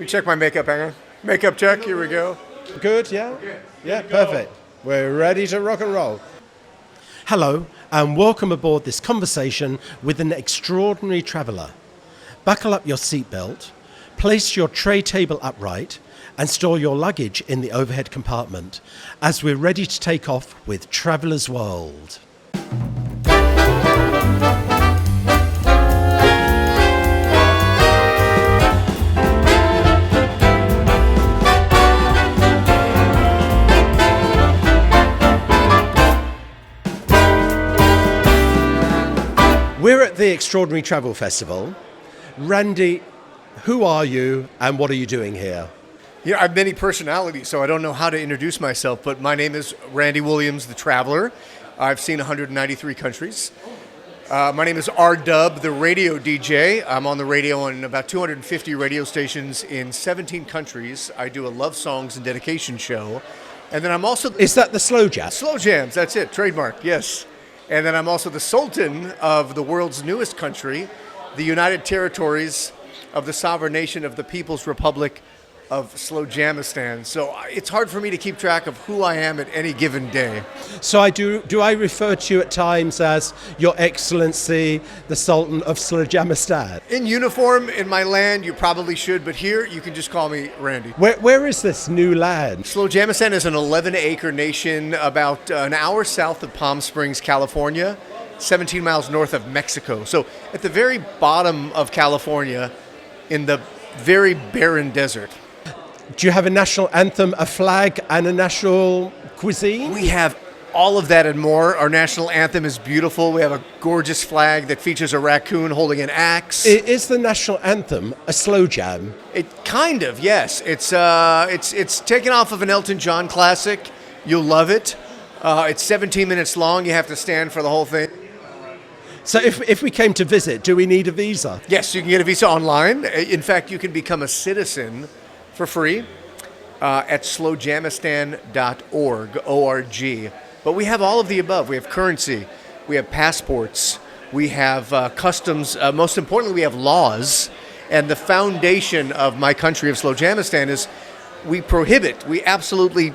We check my makeup, hang on. Makeup check, here we go. Good, yeah? Yeah, perfect. We're ready to rock and roll. Hello, and welcome aboard this conversation with an extraordinary traveller. Buckle up your seatbelt, place your tray table upright, and store your luggage in the overhead compartment as we're ready to take off with Traveller's World. We're at the Extraordinary Travel Festival. Randy, who are you and what are you doing here? Yeah, I have many personalities, so I don't know how to introduce myself, but my name is Randy Williams, the Traveler. I've seen 193 countries. My name is R-Dub, the radio DJ. I'm on the radio on about 250 radio stations in 17 countries. I do a love songs and dedication show. And then I'm also... Is that the Slowjam? Slowjams, that's it, trademark, yes. And then I'm also the Sultan of the world's newest country, the United Territories of the Sovereign Nation of the People's Republic of Slowjamastan. So it's hard for me to keep track of who I am at any given day. So do I refer to you at times as Your Excellency, the Sultan of Slowjamastan? In uniform, in my land, you probably should, but here you can just call me Randy. Where is this new land? Slowjamastan is an 11-acre nation about an hour south of Palm Springs, California, 17 miles north of Mexico. So at the very bottom of California, in the very barren desert. Do you have a national anthem, a flag, and a national cuisine? We have all of that and more. Our national anthem is beautiful. We have a gorgeous flag that features a raccoon holding an axe. Is the national anthem a slow jam? It kind of, yes. It's taken off of an Elton John classic. You'll love it. It's 17 minutes long. You have to stand for the whole thing. So if we came to visit, do we need a visa? Yes, you can get a visa online. In fact, you can become a citizen for free at slowjamastan.org, O-R-G. But we have all of the above. We have currency, we have passports, we have customs. Most importantly, we have laws. And the foundation of my country of Slowjamastan is we absolutely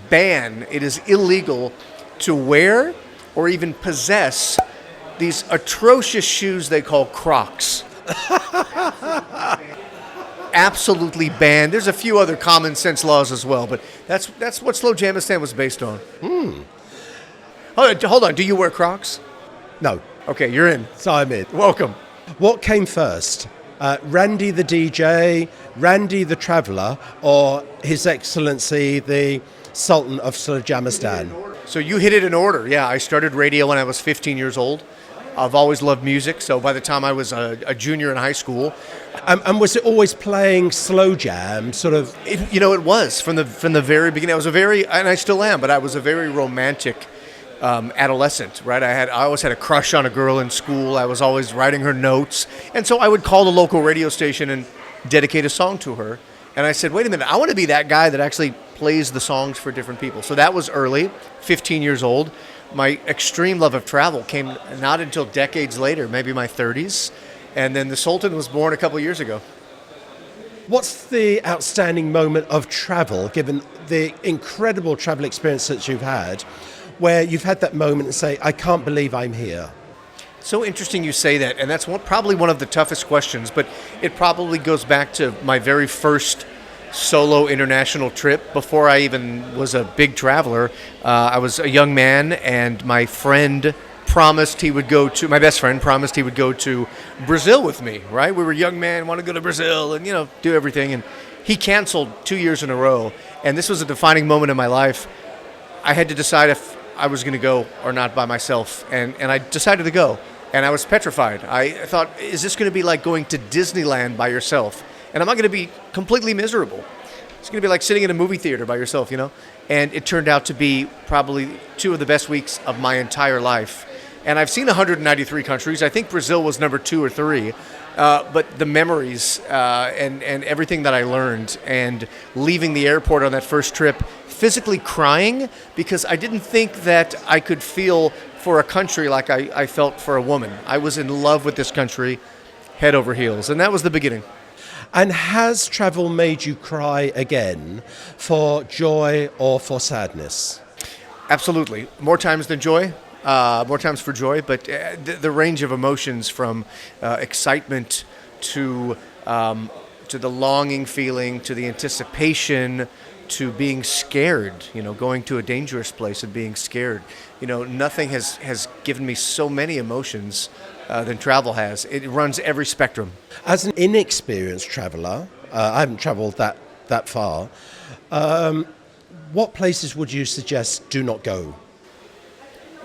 ban, it is illegal to wear or even possess these atrocious shoes they call Crocs. Absolutely banned. There's a few other common sense laws as well, but that's what Slowjamastan was based on. Hold on. Do you wear Crocs? No. Okay, you're in. So I'm in. Welcome. What came first? Randy the DJ, Randy the Traveller, or His Excellency the Sultan of Slowjamastan? So you hit it in order. Yeah, I started radio when I was 15 years old. I've always loved music, so by the time I was a junior in high school... And was it always playing slow jam, sort of? It was from the very beginning. I was and I still am, but I was a very romantic adolescent, right? I always had a crush on a girl in school. I was always writing her notes, and so I would call the local radio station and dedicate a song to her. And I said, wait a minute, I want to be that guy that actually plays the songs for different people. So that was early, 15 years old. My extreme love of travel came not until decades later, maybe my 30s. And then the Sultan was born a couple years ago. What's the outstanding moment of travel, given the incredible travel experience that you've had, where you've had that moment and say, I can't believe I'm here? So interesting you say that, and that's probably one of the toughest questions, but it probably goes back to my very first solo international trip. Before I even was a big traveler, I was a young man, and my best friend promised he would go to Brazil with me, right? We were young men, want to go to Brazil and, do everything. And he canceled 2 years in a row. And this was a defining moment in my life. I had to decide if I was going to go or not by myself. And I decided to go. And I was petrified. I thought, is this going to be like going to Disneyland by yourself? And am I going to be completely miserable? It's going to be like sitting in a movie theater by yourself, And it turned out to be probably 2 of the best weeks of my entire life. And I've seen 193 countries. I think Brazil was number 2 or 3. But the memories and everything that I learned, and leaving the airport on that first trip, physically crying because I didn't think that I could feel for a country like I felt for a woman. I was in love with this country, head over heels. And that was the beginning. And has travel made you cry again for joy or for sadness? Absolutely. More times than joy, more times for joy, but the range of emotions from excitement to the longing feeling, to the anticipation, to being scared, going to a dangerous place and being scared. Nothing has given me so many emotions than travel has. It runs every spectrum. As an inexperienced traveller, I haven't travelled that far. What places would you suggest do not go?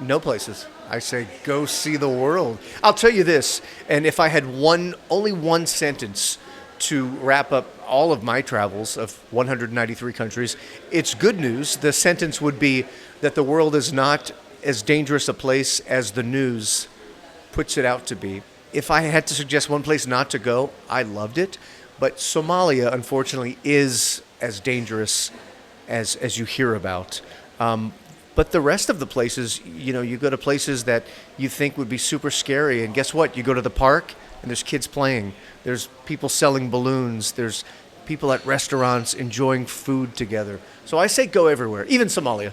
No places. I say go see the world. I'll tell you this, and if I had only one sentence to wrap up all of my travels of 193 countries, it's good news. The sentence would be that the world is not as dangerous a place as the news puts it out to be. If I had to suggest one place not to go, I loved it, but Somalia, unfortunately, is as dangerous as you hear about. But the rest of the places, you go to places that you think would be super scary, and guess what? You go to the park, and there's kids playing. There's people selling balloons. There's people at restaurants enjoying food together. So I say go everywhere, even Somalia.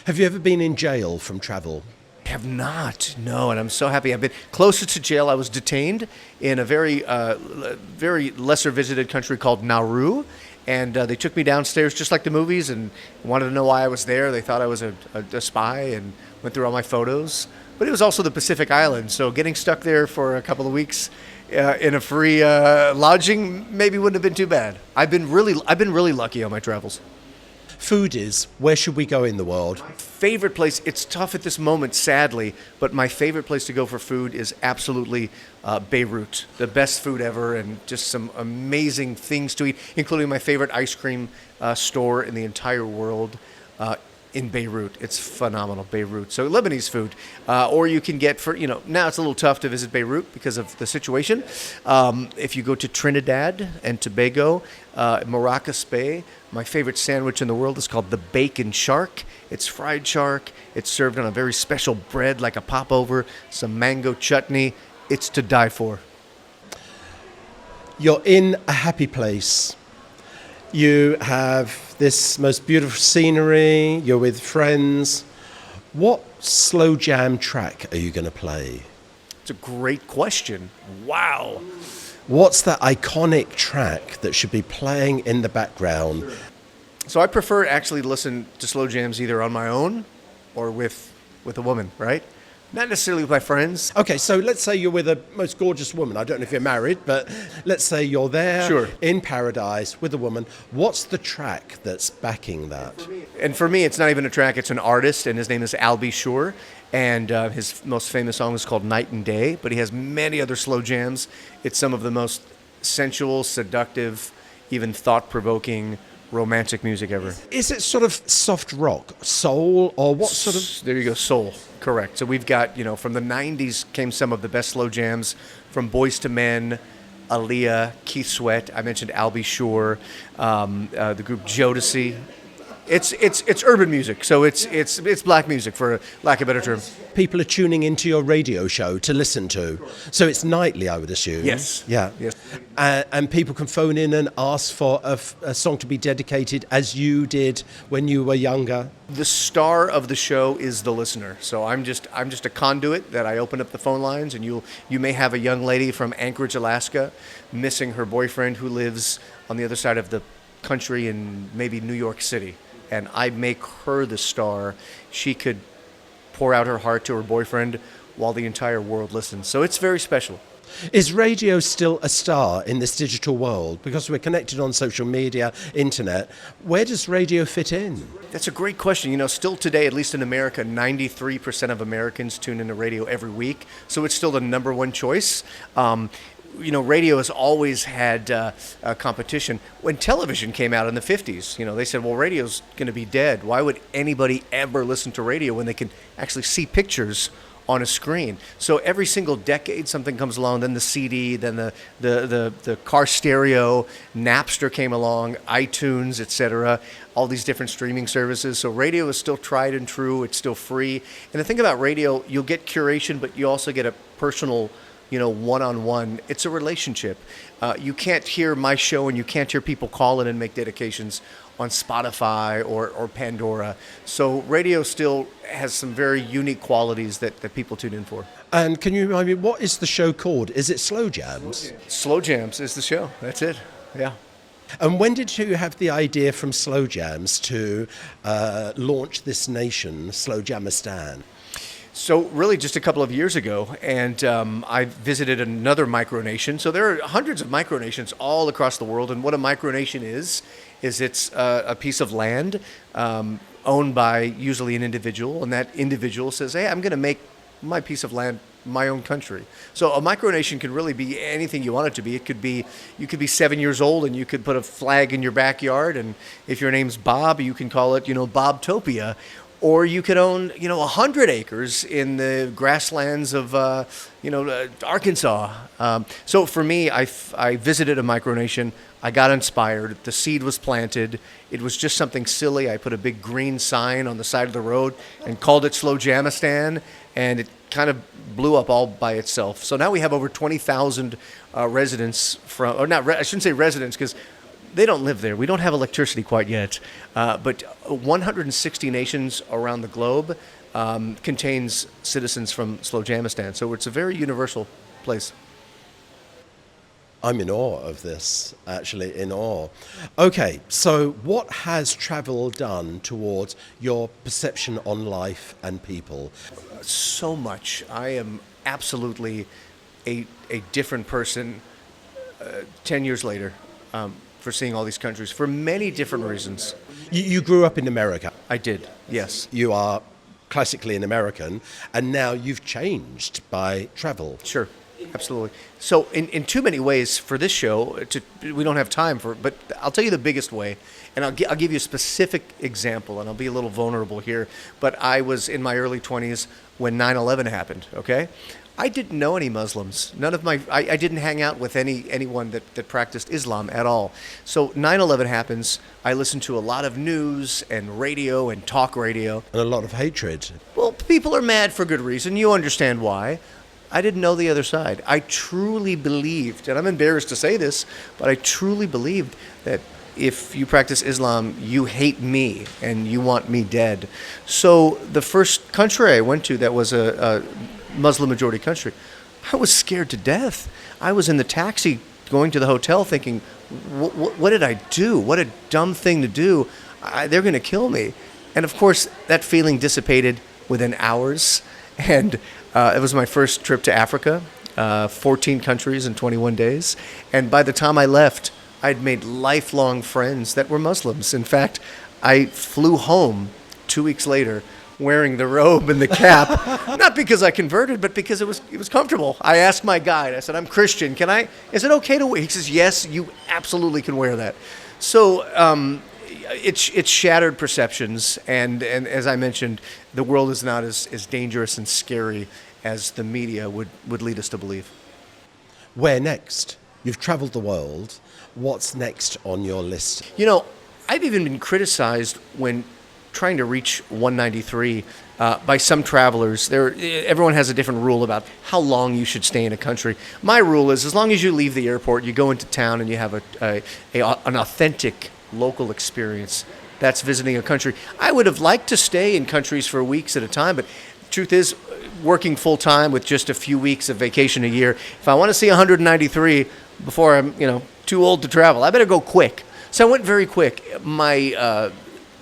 Have you ever been in jail from travel? I have not, no, and I'm so happy. I've been closer to jail. I was detained in a very lesser visited country called Nauru, and they took me downstairs just like the movies and wanted to know why I was there. They thought I was a spy and went through all my photos. But it was also the Pacific Islands, so getting stuck there for a couple of weeks in a free lodging maybe wouldn't have been too bad. I've been really lucky on my travels. Foodies, where should we go in the world? Favorite place, it's tough at this moment, sadly, but my favorite place to go for food is absolutely Beirut. The best food ever, and just some amazing things to eat, including my favorite ice cream store in the entire world in Beirut. It's phenomenal, Beirut. So Lebanese food. Or you can get now it's a little tough to visit Beirut because of the situation. If you go to Trinidad and Tobago, Maracas Bay, my favorite sandwich in the world is called the bacon shark. It's fried shark. It's served on a very special bread like a popover, some mango chutney. It's to die for. You're in a happy place. You have this most beautiful scenery. You're with friends. What slow jam track are you going to play? It's a great question. Wow. What's that iconic track that should be playing in the background? So I prefer actually to listen to slow jams either on my own or with a woman, right? Not necessarily with my friends. Okay, so let's say you're with a most gorgeous woman. I don't know if you're married, but let's say you're there Sure. in paradise with a woman. What's the track that's backing that? And for me, it's not even a track, it's an artist, and his name is Al B. Sure. And his most famous song is called Night and Day, but he has many other slow jams. It's some of the most sensual, seductive, even thought-provoking, romantic music ever. Is it sort of soft rock, soul, or what sort of... There you go, soul. Correct. So we've got, from the 90s came some of the best slow jams, from Boys to Men, Aaliyah, Keith Sweat. I mentioned Al B. Sure, the group Jodeci. It's urban music, so it's black music, for lack of a better term. People are tuning into your radio show to listen to. So it's nightly, I would assume. Yes. Yeah. Yes. And people can phone in and ask for a song to be dedicated as you did when you were younger. The star of the show is the listener. So I'm just a conduit that I open up the phone lines, and you may have a young lady from Anchorage, Alaska, missing her boyfriend who lives on the other side of the country in maybe New York City. And I make her the star. She could pour out her heart to her boyfriend while the entire world listens. So it's very special. Is radio still a star in this digital world? Because we're connected on social media, internet. Where does radio fit in? That's a great question. Still today, at least in America, 93% of Americans tune into radio every week. So it's still the number one choice. Radio has always had competition. When television came out in the 50s, they said, well, radio's going to be dead. Why would anybody ever listen to radio when they can actually see pictures on a screen? So every single decade something comes along, then the CD, then the car stereo, Napster came along, iTunes, etc., all these different streaming services. So radio is still tried and true. It's still free. And the thing about radio, you'll get curation, but you also get a personal one-on-one. It's a relationship. You can't hear my show and you can't hear people call in and make dedications on Spotify or Pandora. So radio still has some very unique qualities that people tune in for. And can you remind me, what is the show called? Is it Slow Jams? Slow Jams is the show. That's it. Yeah. And when did you have the idea from Slow Jams to launch this nation, Slowjamastan? So really just a couple of years ago, and I visited another micronation. So there are hundreds of micronations all across the world, and what a micronation is it's a piece of land owned by usually an individual, and that individual says, hey, I'm going to make my piece of land my own country. So a micronation can really be anything you want it to be. It could be, you could be 7 years old and you could put a flag in your backyard, and if your name's Bob, you can call it, Bobtopia. Or you could own, 100 acres in the grasslands of, Arkansas. So for me, I visited a micronation. I got inspired. The seed was planted. It was just something silly. I put a big green sign on the side of the road and called it Slowjamastan, and it kind of blew up all by itself. So now we have over 20,000 residents I shouldn't say residents because they don't live there. We don't have electricity quite yet. But 160 nations around the globe contains citizens from Slowjamastan. So it's a very universal place. I'm in awe of this, actually, in awe. Okay, so what has travel done towards your perception on life and people? So much. I am absolutely a different person 10 years later. For seeing all these countries for many different reasons. You grew up in America. I did, yes. You are classically an American, and now you've changed by travel. Sure, absolutely. So in too many ways for this show, we don't have time for, but I'll tell you the biggest way, and I'll give you a specific example, and I'll be a little vulnerable here, but I was in my early 20s when 9/11 happened, okay? I didn't know any Muslims. I didn't hang out with anyone that practiced Islam at all. So 9/11 happens. I listened to a lot of news and radio and talk radio. And a lot of hatred. Well, people are mad for good reason. You understand why. I didn't know the other side. I truly believed, and I'm embarrassed to say this, but I truly believed that if you practice Islam, you hate me and you want me dead. So the first country I went to that was a Muslim majority country, I was scared to death. I was in the taxi going to the hotel thinking, what did I do? What a dumb thing to do. They're going to kill me. And of course, that feeling dissipated within hours. And it was my first trip to Africa, 14 countries in 21 days. And by the time I left, I'd made lifelong friends that were Muslims. In fact, I flew home 2 weeks later wearing the robe and the cap, not because I converted, but because it was comfortable. I asked my guide, I said, I'm Christian, is it okay to wear? He says, yes, you absolutely can wear that. So it's shattered perceptions, and as I mentioned, the world is not as dangerous and scary as the media would lead us to believe. Where next? You've traveled the world. What's next on your list? I've even been criticized when trying to reach 193 by some travelers. Everyone has a different rule about how long you should stay in a country. My rule is as long as you leave the airport, you go into town and you have an authentic local experience. That's visiting a country. I would have liked to stay in countries for weeks at a time, but the truth is, working full time with just a few weeks of vacation a year, if I want to see 193 before I'm too old to travel, I better go quick. So I went very quick. My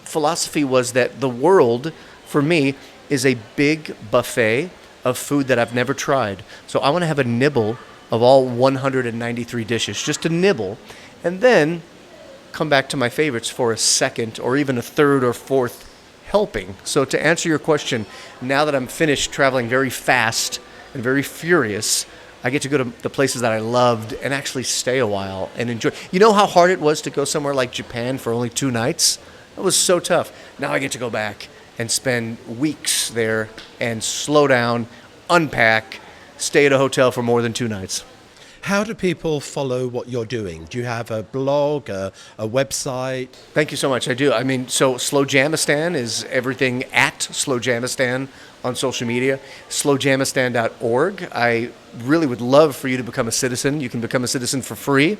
philosophy was that the world, for me, is a big buffet of food that I've never tried. So I want to have a nibble of all 193 dishes, just a nibble, and then come back to my favorites for a second or even a third or fourth helping. So to answer your question, now that I'm finished traveling very fast and very furious, I get to go to the places that I loved and actually stay a while and enjoy. You know how hard it was to go somewhere like Japan for only 2 nights? It was so tough. Now I get to go back and spend weeks there and slow down, unpack, stay at a hotel for more than 2 nights. How do people follow what you're doing? Do you have a blog, a website? Thank you so much. I do. I mean, so Slowjamastan is everything at Slowjamastan on social media. Slowjamastan.org. I really would love for you to become a citizen. You can become a citizen for free.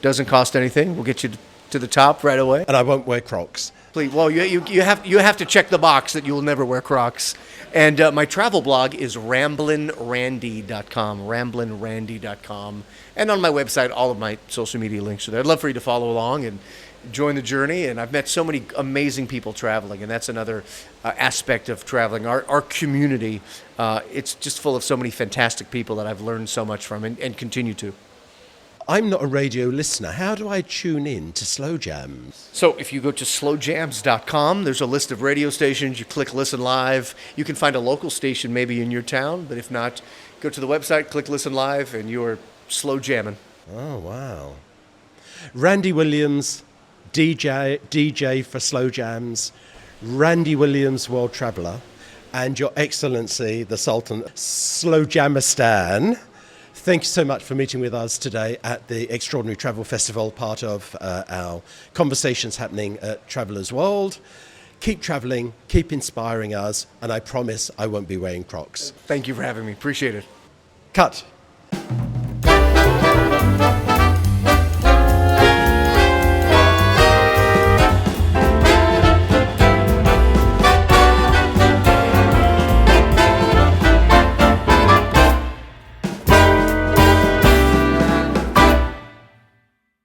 Doesn't cost anything. We'll get you to the top right away. And I won't wear Crocs. Please, well, you have to check the box that you will never wear Crocs. And my travel blog is ramblinrandy.com, ramblinrandy.com. And on my website, all of my social media links are there. I'd love for you to follow along and join the journey. And I've met so many amazing people traveling, and that's another aspect of traveling. Our community, it's just full of so many fantastic people that I've learned so much from and continue to. I'm not a radio listener. How do I tune in to Slow Jams? So if you go to slowjams.com, there's a list of radio stations. You click Listen Live. You can find a local station maybe in your town, but if not, go to the website, click Listen Live, and you're slow jamming. Oh, wow. Randy Williams, DJ for Slow Jams, Randy Williams, World Traveller, and Your Excellency, the Sultan of Slowjamastan. Thank you so much for meeting with us today at the Extraordinary Travel Festival, part of our conversations happening at Traveller's World. Keep travelling, keep inspiring us, and I promise I won't be wearing Crocs. Thank you for having me. Appreciate it. Cut.